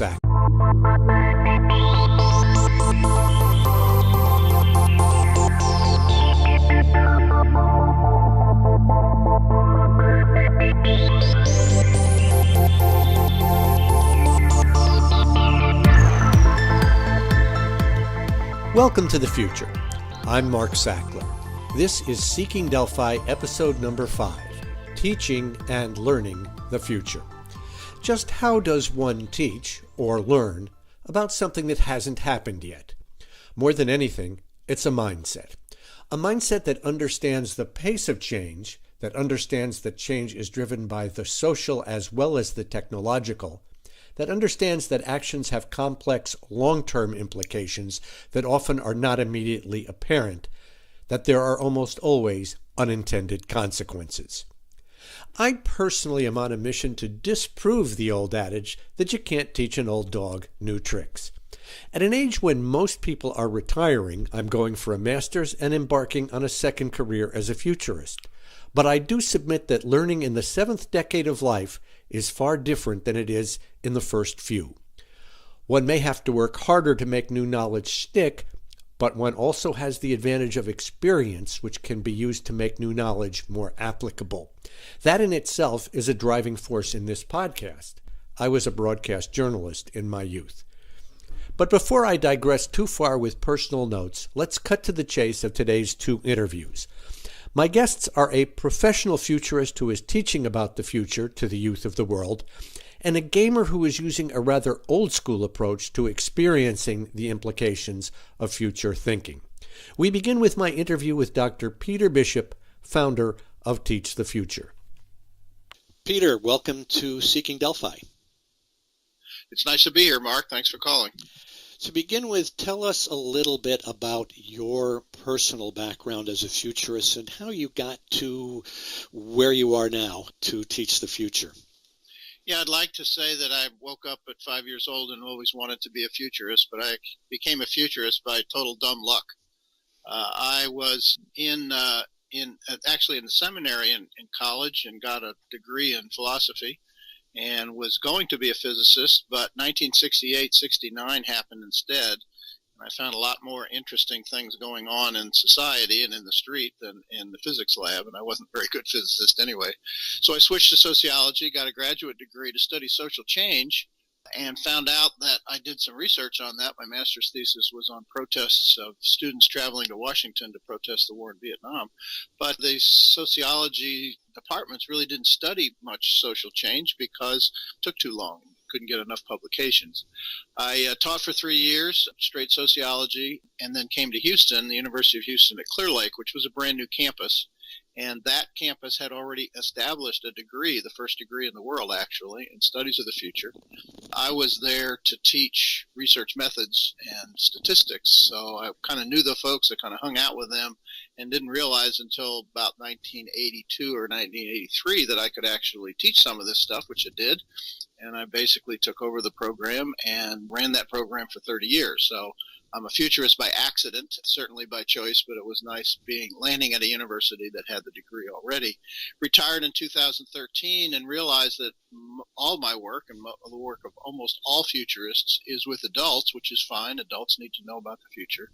Sackler. Welcome to the future. I'm Mark Sackler. This is Seeking Delphi, episode number 5, Teaching and Learning the Future. Just how does one teach or learn about something that hasn't happened yet? More than anything, it's a mindset. A mindset that understands the pace of change, that understands that change is driven by the social as well as the technological, that understands that actions have complex long-term implications that often are not immediately apparent, that there are almost always unintended consequences. I personally am on a mission to disprove the old adage that you can't teach an old dog new tricks. At an age when most people are retiring, I'm going for a master's and embarking on a second career as a futurist. But I do submit that learning in the 7th decade of life is far different than it is in the first few. One may have to work harder to make new knowledge stick, but one also has the advantage of experience, which can be used to make new knowledge more applicable. That in itself is a driving force in this podcast. I was a broadcast journalist in my youth. But before I digress too far with personal notes, let's cut to the chase of today's 2 interviews. My guests are a professional futurist who is teaching about the future to the youth of the world, and a gamer who is using a rather old-school approach to experiencing the implications of future thinking. We begin with my interview with Dr. Peter Bishop, founder of Teach the Future. Peter, welcome to Seeking Delphi. It's nice to be here, Mark. Thanks for calling. To begin with, tell us a little bit about your personal background as a futurist and how you got to where you are now to teach the future. Yeah, I'd like to say that I woke up at 5 years old and always wanted to be a futurist, but I became a futurist by total dumb luck. I was actually in the seminary in college and got a degree in philosophy and was going to be a physicist, but 1968-69 happened instead. And I found a lot more interesting things going on in society and in the street than in the physics lab, and I wasn't a very good physicist anyway. So I switched to sociology, got a graduate degree to study social change, and found out that I did some research on that. My master's thesis was on protests of students traveling to Washington to protest the war in Vietnam. But the sociology departments really didn't study much social change because it took too long. Couldn't get enough publications. I taught for 3 years, straight sociology, and then came to Houston, the University of Houston at Clear Lake, which was a brand new campus. And that campus had already established a degree, the first degree in the world, actually, in studies of the future. I was there to teach research methods and statistics, so I kind of knew the folks. I kind of hung out with them and didn't realize until about 1982 or 1983 that I could actually teach some of this stuff, which I did. And I basically took over the program and ran that program for 30 years. So I'm a futurist by accident, certainly by choice, but it was nice landing at a university that had the degree already. Retired in 2013 and realized that all my work and the work of almost all futurists is with adults, which is fine. Adults need to know about the future.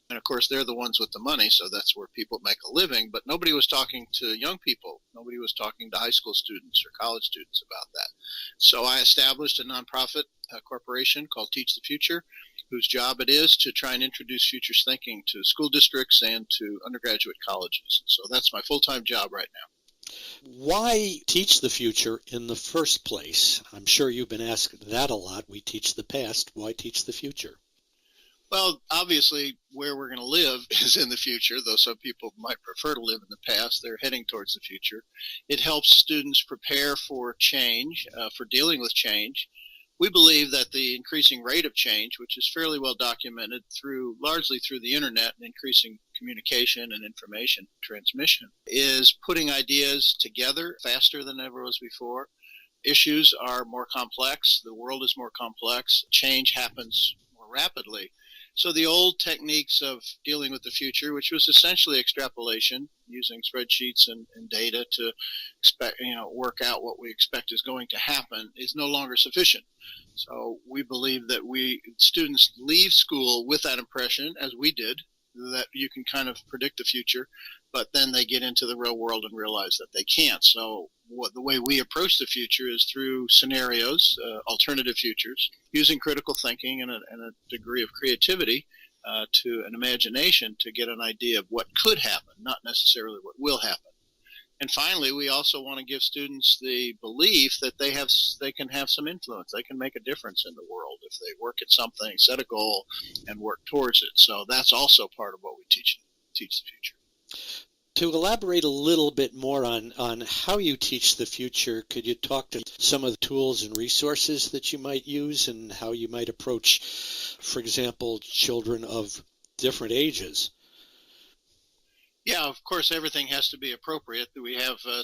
And of course, they're the ones with the money, so that's where people make a living. But nobody was talking to young people. Nobody was talking to high school students or college students about that. So I established a nonprofit corporation called Teach the Future, whose job it is to try and introduce futures thinking to school districts and to undergraduate colleges. So that's my full-time job right now. Why teach the future in the first place? I'm sure you've been asked that a lot. We teach the past. Why teach the future? Well, obviously, where we're going to live is in the future, though some people might prefer to live in the past. They're heading towards the future. It helps students prepare for change, for dealing with change. We believe that the increasing rate of change, which is fairly well documented largely through the internet and increasing communication and information transmission, is putting ideas together faster than ever was before. Issues are more complex. The world is more complex. Change happens more rapidly. So the old techniques of dealing with the future, which was essentially extrapolation using spreadsheets and data to work out what we expect is going to happen, is no longer sufficient. So we believe that students leave school with that impression, as we did, that you can kind of predict the future, but then they get into the real world and realize that they can't. So the way we approach the future is through scenarios, alternative futures, using critical thinking and a degree of creativity to an imagination to get an idea of what could happen, not necessarily what will happen. And finally, we also want to give students the belief that they can have some influence. They can make a difference in the world if they work at something, set a goal, and work towards it. So that's also part of what we teach the future. To elaborate a little bit more on how you teach the future, could you talk to some of the tools and resources that you might use and how you might approach, for example, children of different ages? Yeah, of course, everything has to be appropriate. We have a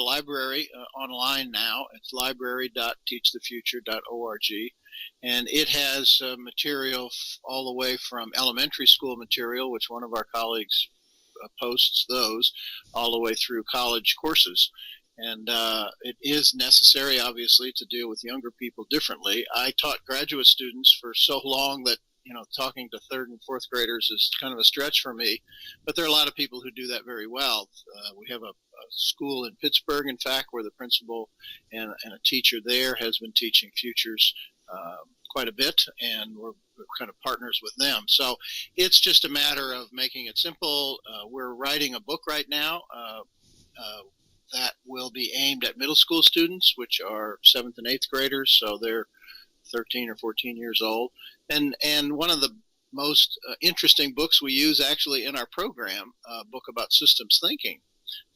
library online now. It's library.teachthefuture.org, and it has material all the way from elementary school material, which one of our colleagues posts those, all the way through college courses. And it is necessary, obviously, to deal with younger people differently. I taught graduate students for so long that talking to third and fourth graders is kind of a stretch for me, but there are a lot of people who do that very well. We have a school in Pittsburgh, in fact, where the principal and a teacher there has been teaching futures quite a bit, and we're kind of partners with them. So it's just a matter of making it simple. We're writing a book right now that will be aimed at middle school students, which are 7th and 8th graders, so they're 13 or 14 years old. And one of the most interesting books we use actually in our program, a book about systems thinking,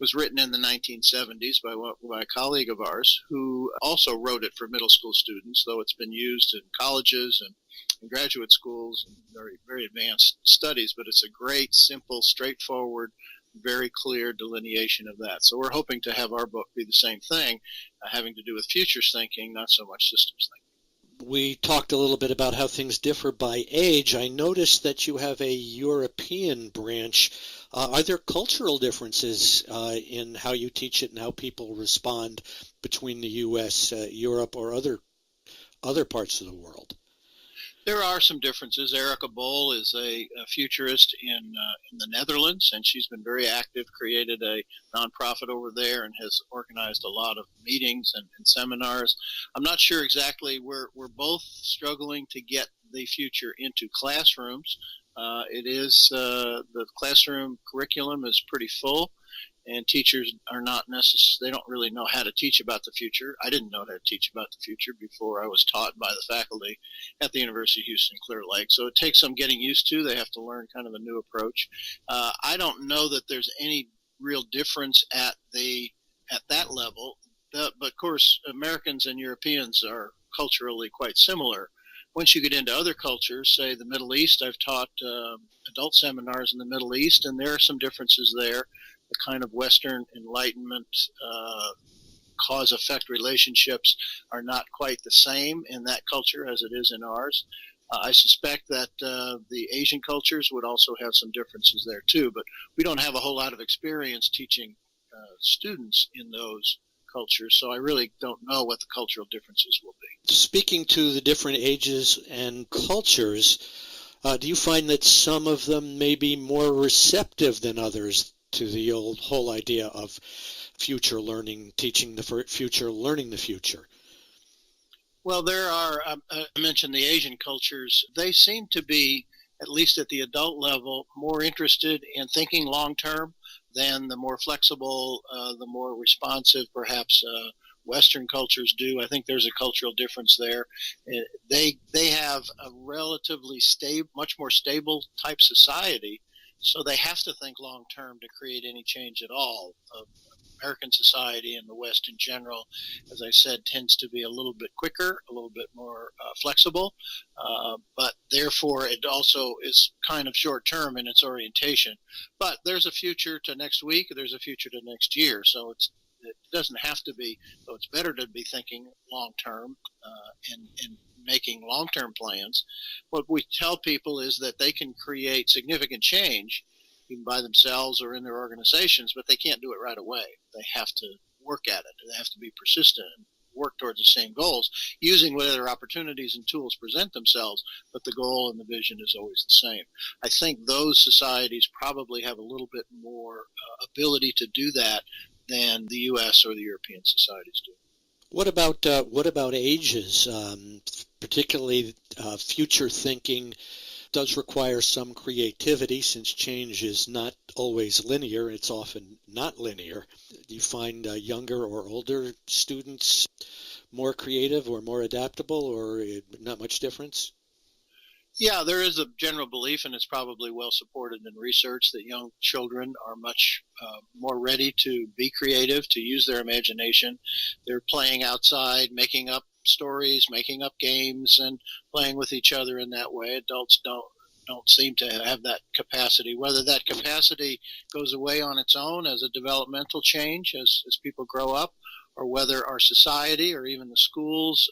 was written in the 1970s by a colleague of ours who also wrote it for middle school students, though it's been used in colleges and in graduate schools and very, very advanced studies. But it's a great, simple, straightforward, very clear delineation of that. So we're hoping to have our book be the same thing, having to do with futures thinking, not so much systems thinking. We talked a little bit about how things differ by age. I noticed that you have a European branch. Are there cultural differences in how you teach it and how people respond between the U.S., Europe, or other parts of the world? There are some differences. Erica Bol is a futurist in the Netherlands, and she's been very active, created a nonprofit over there, and has organized a lot of meetings and seminars. I'm not sure exactly. We're both struggling to get the future into classrooms. The classroom curriculum is pretty full, and teachers are not they don't really know how to teach about the future. I didn't know how to teach about the future before I was taught by the faculty at the University of Houston Clear Lake. So it takes some getting used to. They have to learn kind of a new approach. I don't know that there's any real difference at that level. But of course, Americans and Europeans are culturally quite similar. Once you get into other cultures, say the Middle East, I've taught adult seminars in the Middle East, and there are some differences there. The kind of Western Enlightenment cause-effect relationships are not quite the same in that culture as it is in ours. I suspect that the Asian cultures would also have some differences there too, but we don't have a whole lot of experience teaching students in those cultures, so I really don't know what the cultural differences will be. Speaking to the different ages and cultures, do you find that some of them may be more receptive than others to the whole idea of future learning, teaching the future, learning the future? Well, there are, I mentioned the Asian cultures. They seem to be, at least at the adult level, more interested in thinking long term than the more flexible, the more responsive, perhaps, Western cultures do. I think there's a cultural difference there. They have a relatively much more stable type society, so they have to think long term to create any change at all. American society and the West in general, as I said, tends to be a little bit quicker, a little bit more flexible, but therefore it also is kind of short term in its orientation. But there's a future to next week, there's a future to next year, so it doesn't have to be, so it's better to be thinking long term and making long-term plans. What we tell people is that they can create significant change even by themselves or in their organizations, but they can't do it right away. They have to work at it. They have to be persistent and work towards the same goals using whatever opportunities and tools present themselves, but the goal and the vision is always the same. I think those societies probably have a little bit more ability to do that than the U.S. or the European societies do. What about ages? Particularly future thinking does require some creativity, since change is not always linear. It's often not linear. Do you find younger or older students more creative or more adaptable, or not much difference? Yeah, there is a general belief, and it's probably well supported in research, that young children are much more ready to be creative, to use their imagination. They're playing outside, making up stories, making up games, and playing with each other in that way. Adults don't seem to have that capacity. Whether that capacity goes away on its own as a developmental change as people grow up, or whether our society or even the schools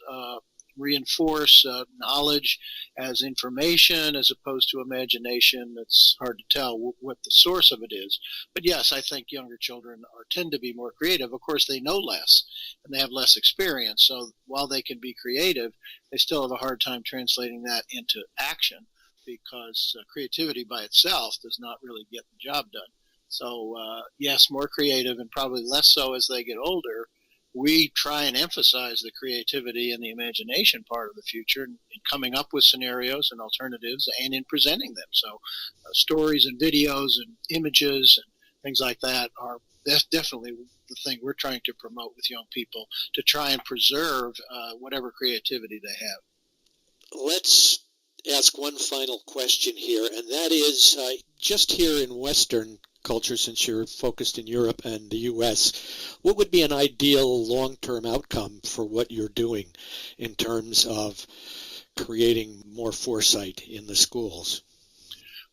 reinforce knowledge as information as opposed to imagination, it's hard to tell what the source of it is. But yes, I think younger children tend to be more creative. Of course, they know less and they have less experience. So while they can be creative, they still have a hard time translating that into action, because creativity by itself does not really get the job done. So yes, more creative, and probably less so as they get older. We try and emphasize the creativity and the imagination part of the future in coming up with scenarios and alternatives and in presenting them. So stories and videos and images and things like that's definitely the thing we're trying to promote with young people, to try and preserve whatever creativity they have. Let's ask one final question here, and that is, just here in Western culture, since you're focused in Europe and the U.S., what would be an ideal long-term outcome for what you're doing in terms of creating more foresight in the schools?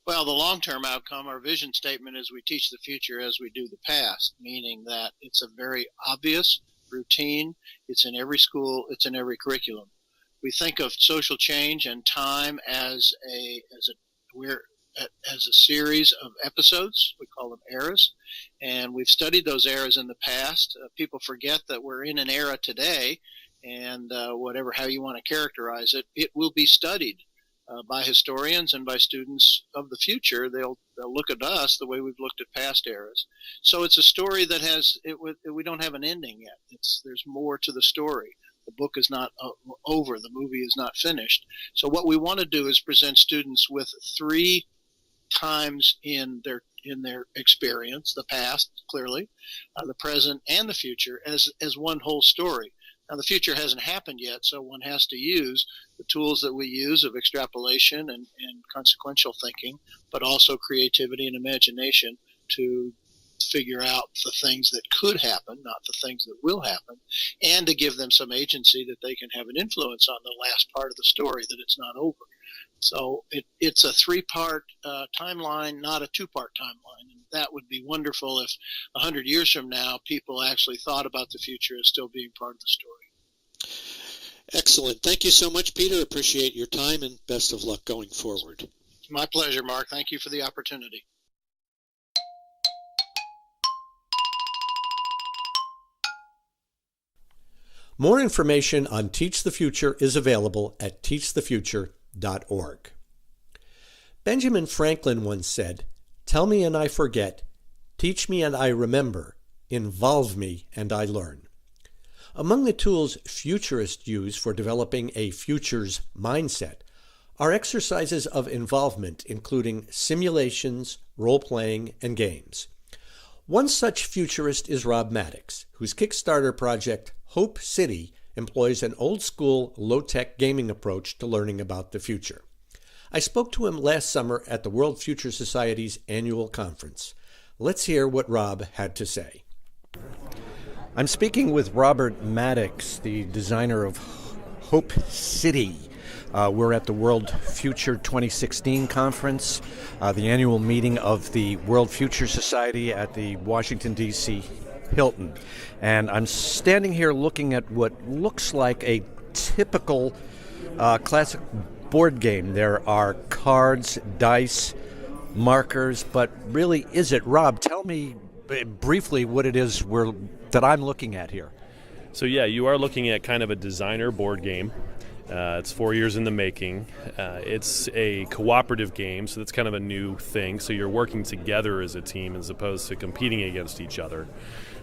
Well, the long-term outcome, our vision statement is we teach the future as we do the past, meaning that it's a very obvious routine. It's in every school. It's in every curriculum. We think of social change and time as a series of episodes. We call them eras, and we've studied those eras in the past. People forget that we're in an era today, and how you want to characterize it, it will be studied by historians and by students of the future. They'll look at us the way we've looked at past eras. So it's a story that we don't have an ending yet. There's more to the story. The book is not over. The movie is not finished. So what we want to do is present students with 3 times in their experience, the past, clearly, the present, and the future, as one whole story. Now, the future hasn't happened yet, so one has to use the tools that we use of extrapolation and consequential thinking, but also creativity and imagination to figure out the things that could happen, not the things that will happen, and to give them some agency that they can have an influence on the last part of the story, that it's not over. So it's a 3-part timeline, not a 2-part timeline. And that would be wonderful if 100 years from now, people actually thought about the future as still being part of the story. Excellent. Thank you so much, Peter. Appreciate your time, and best of luck going forward. It's my pleasure, Mark. Thank you for the opportunity. More information on Teach the Future is available at teachthefuture.org. Benjamin Franklin once said, "Tell me and I forget, teach me and I remember, involve me and I learn." Among the tools futurists use for developing a futures mindset are exercises of involvement, including simulations, role-playing, and games. One such futurist is Rob Maddox, whose Kickstarter project, Hope City, employs an old-school, low-tech gaming approach to learning about the future. I spoke to him last summer at the World Future Society's annual conference. Let's hear what Rob had to say. I'm speaking with Robert Maddox, the designer of Hope City. We're at the World Future 2016 conference, the annual meeting of the World Future Society at the Washington, D.C. Hilton. And I'm standing here looking at what looks like a typical classic board game. There are cards, dice, markers, but really, is it? Rob, tell me briefly what it is that I'm looking at here. So yeah, you are looking at kind of a designer board game. It's 4 years in the making. It's a cooperative game, so that's kind of a new thing. So you're working together as a team as opposed to competing against each other.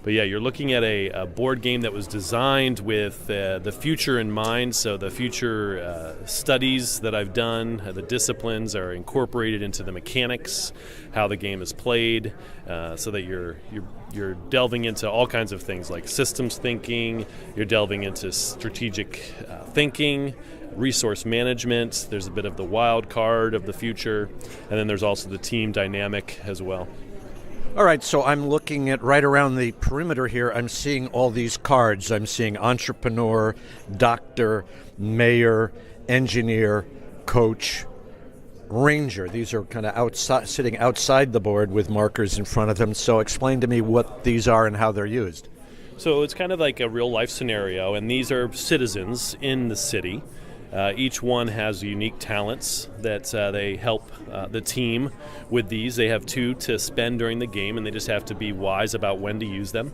But yeah, you're looking at a board game that was designed with the future in mind. So the future studies that I've done, the disciplines are incorporated into the mechanics, how the game is played, so that you're delving into all kinds of things like systems thinking. You're delving into strategic thinking, resource management. There's a bit of the wild card of the future, and then there's also the team dynamic as well. All right, so I'm looking at right around the perimeter here. I'm seeing all these cards. I'm seeing entrepreneur, doctor, mayor, engineer, coach, ranger. These are kind of outside, sitting outside the board with markers in front of them. So explain to me what these are and how they're used. So it's kind of like a real-life scenario, and these are citizens in the city. Each one has unique talents that they help the team with these. They have 2 to spend during the game, and they just have to be wise about when to use them.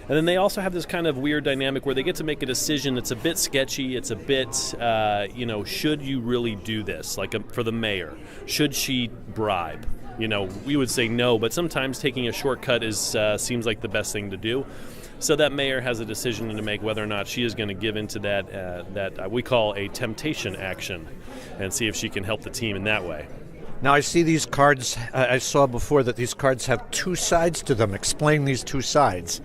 And then they also have this kind of weird dynamic where they get to make a decision that's a bit sketchy. It's a bit, should you really do this? Like for the mayor, should she bribe? We would say no, but sometimes taking a shortcut seems like the best thing to do. So that mayor has a decision to make whether or not she is going to give into that we call a temptation action, and see if she can help the team in that way. Now I see these cards, I saw before that these cards have 2 sides to them. Explain these 2 sides.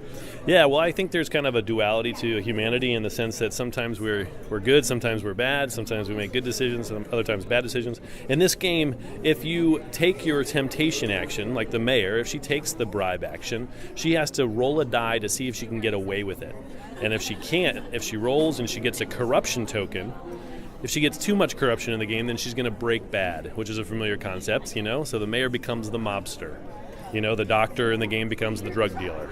Yeah, well, I think there's kind of a duality to humanity in the sense that sometimes we're good, sometimes we're bad, sometimes we make good decisions, other times bad decisions. In this game, if you take your temptation action, like the mayor, if she takes the bribe action, she has to roll a die to see if she can get away with it. And if she can't, if she rolls and she gets a corruption token, if she gets too much corruption in the game, then she's going to break bad, which is a familiar concept, So the mayor becomes the mobster. The doctor in the game becomes the drug dealer.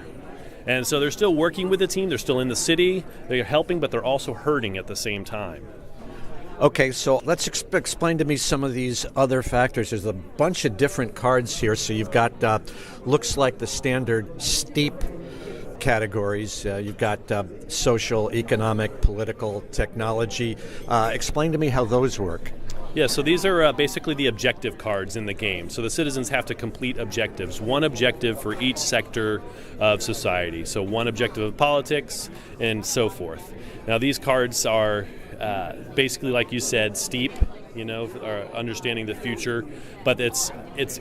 And so they're still working with the team. They're still in the city. They're helping, but they're also hurting at the same time. Okay, so let's explain to me some of these other factors. There's a bunch of different cards here. So you've got, looks like the standard steep categories. You've got social, economic, political, technology. Explain to me how those work. Yeah, so these are basically the objective cards in the game. So the citizens have to complete objectives, one objective for each sector of society. So one objective of politics and so forth. Now these cards are basically, like you said, steep, or understanding the future. But it's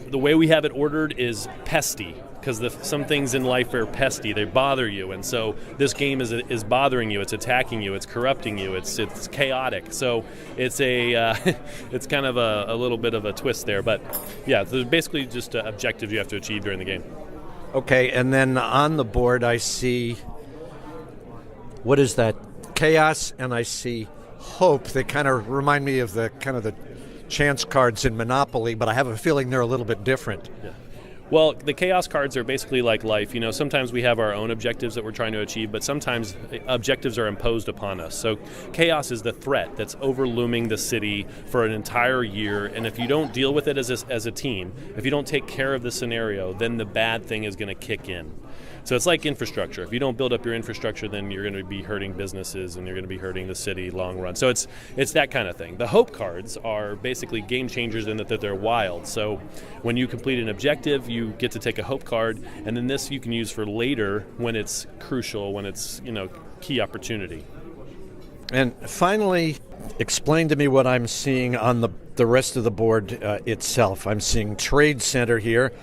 the way we have it ordered is pesty, because some things in life are pesty. They bother you, and so this game is bothering you. It's attacking you. It's corrupting you. It's chaotic. So it's it's kind of a little bit of a twist there. But yeah, there's basically just objectives you have to achieve during the game. Okay, and then on the board I see, what is that? Chaos, and I see hope. They kind of remind me of the chance cards in Monopoly, but I have a feeling they're a little bit different. Yeah. Well, the chaos cards are basically like life. Sometimes we have our own objectives that we're trying to achieve, but sometimes objectives are imposed upon us. So chaos is the threat that's overlooming the city for an entire year, and if you don't deal with it as a team, if you don't take care of the scenario, then the bad thing is going to kick in. So it's like infrastructure. If you don't build up your infrastructure, then you're going to be hurting businesses and you're going to be hurting the city long run. So it's that kind of thing. The hope cards are basically game changers in that they're wild. So when you complete an objective, you get to take a hope card, and then this you can use for later when it's crucial, when it's key opportunity. And finally, explain to me what I'm seeing on the rest of the board itself. I'm seeing trade center here.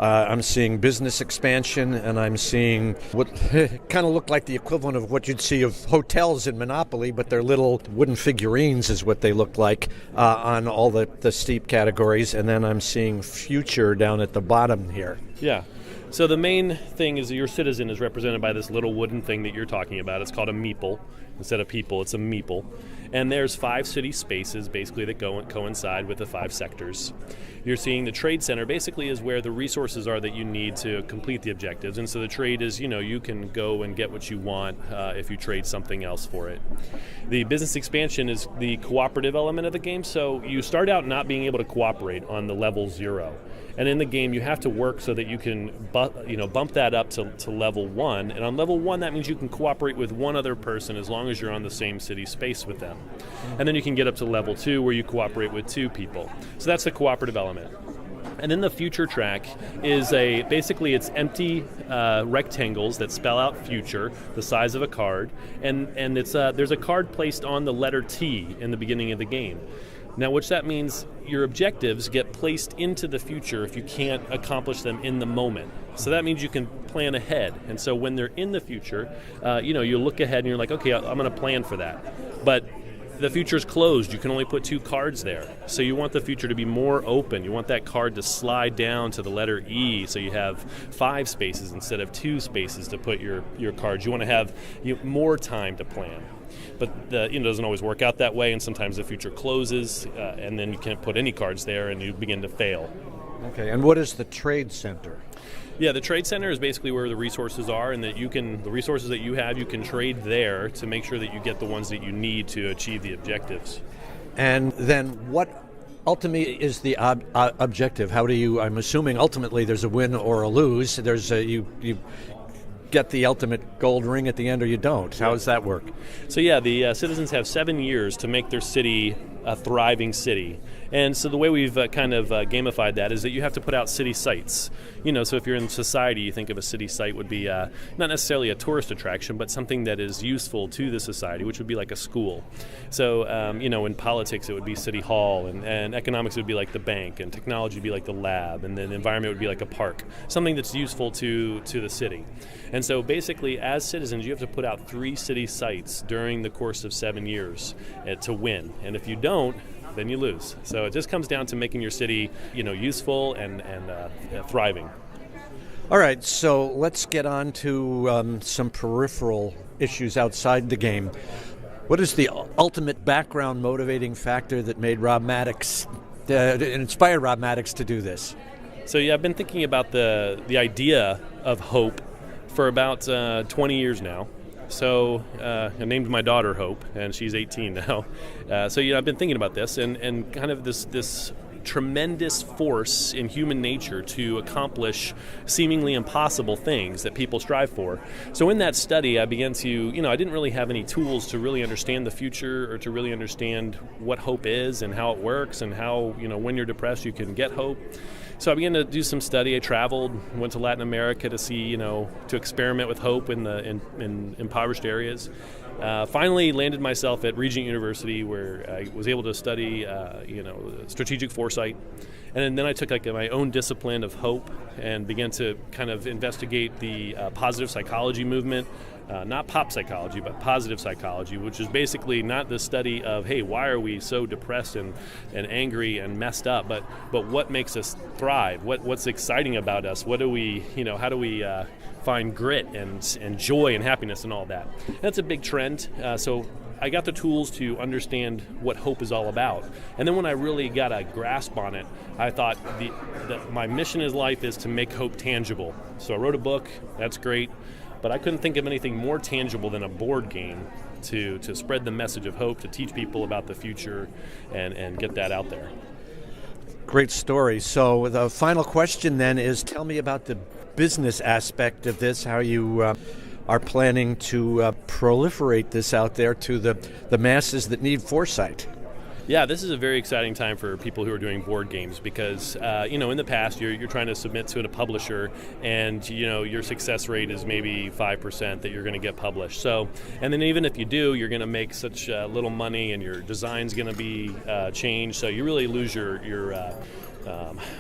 I'm seeing business expansion, and I'm seeing what kind of look like the equivalent of what you'd see of hotels in Monopoly, but they're little wooden figurines is what they look like on all the steep categories. And then I'm seeing future down at the bottom here. Yeah. So the main thing is that your citizen is represented by this little wooden thing that you're talking about. It's called a meeple. Instead of people, it's a meeple. And there's 5 city spaces basically that coincide with the 5 sectors. You're seeing the trade center basically is where the resources are that you need to complete the objectives. And so the trade is, you can go and get what you want if you trade something else for it. The business expansion is the cooperative element of the game. So you start out not being able to cooperate on the level 0. And in the game, you have to work so that you can bump that up to level 1. And on level 1, that means you can cooperate with one other person as long as you're on the same city space with them. And then you can get up to level 2 where you cooperate with 2 people. So that's the cooperative element. And then the future track is basically it's empty rectangles that spell out future, the size of a card. And it's there's a card placed on the letter T in the beginning of the game. Now, which that means your objectives get placed into the future if you can't accomplish them in the moment. So that means you can plan ahead. And so when they're in the future, you look ahead and you're like, okay, I'm going to plan for that. But the future's closed. You can only put 2 cards there. So you want the future to be more open. You want that card to slide down to the letter E so you have 5 spaces instead of 2 spaces to put your cards. You want to have more time to plan. But it doesn't always work out that way, and sometimes the future closes, and then you can't put any cards there, and you begin to fail. Okay, and what is the trade center? Yeah, the trade center is basically where the resources are, and that the resources that you have, you can trade there to make sure that you get the ones that you need to achieve the objectives. And then what ultimately is the objective? I'm assuming ultimately there's a win or a lose. There's you get the ultimate gold ring at the end or you don't. How does that work? So the citizens have 7 years to make their city a thriving city. And so the way we've gamified that is that you have to put out city sites. So if you're in society, you think of a city site would be not necessarily a tourist attraction, but something that is useful to the society, which would be like a school. So, in politics, it would be City Hall, and economics would be like the bank, and technology would be like the lab, and then the environment would be like a park, something that's useful to the city. And so basically, as citizens, you have to put out 3 city sites during the course of 7 years to win. And if you don't, then you lose. So it just comes down to making your city, useful and thriving. All right, so let's get on to some peripheral issues outside the game. What is the ultimate background motivating factor that made Rob Maddox, inspired Rob Maddox to do this? So I've been thinking about the idea of hope for about 20 years now. So I named my daughter Hope, and she's 18 now. I've been thinking about this and kind of this tremendous force in human nature to accomplish seemingly impossible things that people strive for. So in that study, I began to, I didn't really have any tools to really understand the future or to really understand what hope is and how it works and how, when you're depressed, you can get hope. So I began to do some study. I traveled, went to Latin America to see, to experiment with hope in impoverished areas. Finally landed myself at Regent University where I was able to study, strategic foresight. And then I took my own discipline of hope and began to kind of investigate the positive psychology movement. Not pop psychology, but positive psychology, which is basically not the study of, hey, why are we so depressed and angry and messed up, but what makes us thrive? What's exciting about us? What do we, how do we find grit and joy and happiness and all that? And that's a big trend. So I got the tools to understand what hope is all about. And then when I really got a grasp on it, I thought my mission in life is to make hope tangible. So I wrote a book. That's great. But I couldn't think of anything more tangible than a board game to spread the message of hope, to teach people about the future and get that out there. Great story. So the final question then is, tell me about the business aspect of this, how you are planning to proliferate this out there to the masses that need foresight. Yeah, this is a very exciting time for people who are doing board games because, in the past, you're trying to submit to a publisher and, your success rate is maybe 5% that you're going to get published. So, and then even if you do, you're going to make such little money and your design's going to be changed. So you really lose your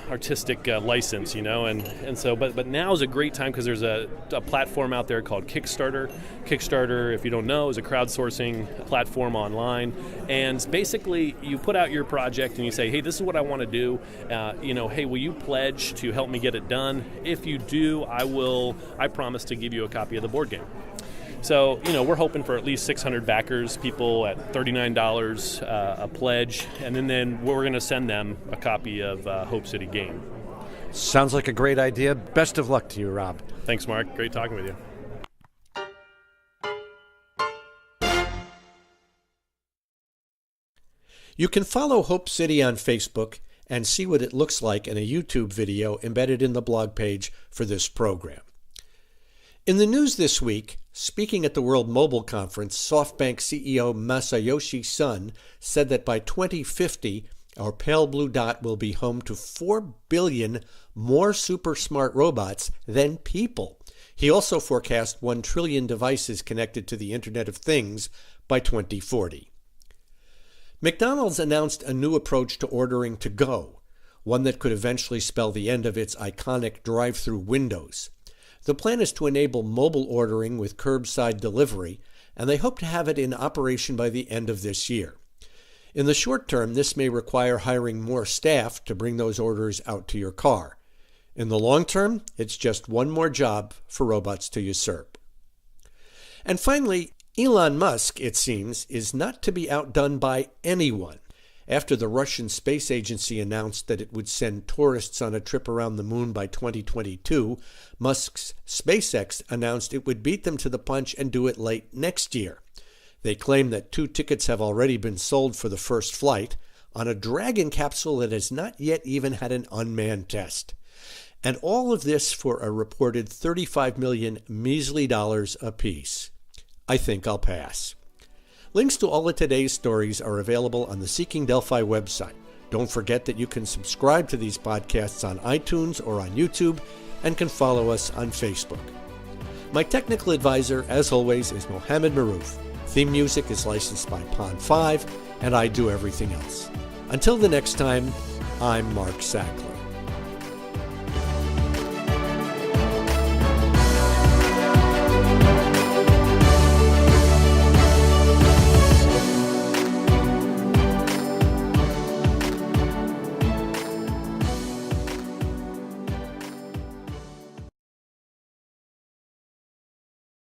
artistic license, and so, but now is a great time because there's a platform out there called Kickstarter. Kickstarter, if you don't know, is a crowdsourcing platform online, and basically you put out your project and you say, hey, this is what I want to do. Hey, will you pledge to help me get it done? If you do, I promise to give you a copy of the board game. So, we're hoping for at least 600 backers, people at $39 a pledge, and then we're going to send them a copy of Hope City Game. Sounds like a great idea. Best of luck to you, Rob. Thanks, Mark. Great talking with you. You can follow Hope City on Facebook and see what it looks like in a YouTube video embedded in the blog page for this program. In the news this week, speaking at the World Mobile Conference, SoftBank CEO Masayoshi Son said that by 2050, our pale blue dot will be home to 4 billion more super smart robots than people. He also forecast 1 trillion devices connected to the Internet of Things by 2040. McDonald's announced a new approach to ordering to go, one that could eventually spell the end of its iconic drive-through windows. The plan is to enable mobile ordering with curbside delivery, and they hope to have it in operation by the end of this year. In the short term, this may require hiring more staff to bring those orders out to your car. In the long term, it's just one more job for robots to usurp. And finally, Elon Musk, it seems, is not to be outdone by anyone. After the Russian space agency announced that it would send tourists on a trip around the moon by 2022, Musk's SpaceX announced it would beat them to the punch and do it late next year. They claim that 2 tickets have already been sold for the first flight on a Dragon capsule that has not yet even had an unmanned test. And all of this for a reported $35 million measly dollars apiece. I think I'll pass. Links to all of today's stories are available on the Seeking Delphi website. Don't forget that you can subscribe to these podcasts on iTunes or on YouTube and can follow us on Facebook. My technical advisor, as always, is Mohammed Maroof. Theme music is licensed by Pond 5, and I do everything else. Until the next time, I'm Mark Sackler.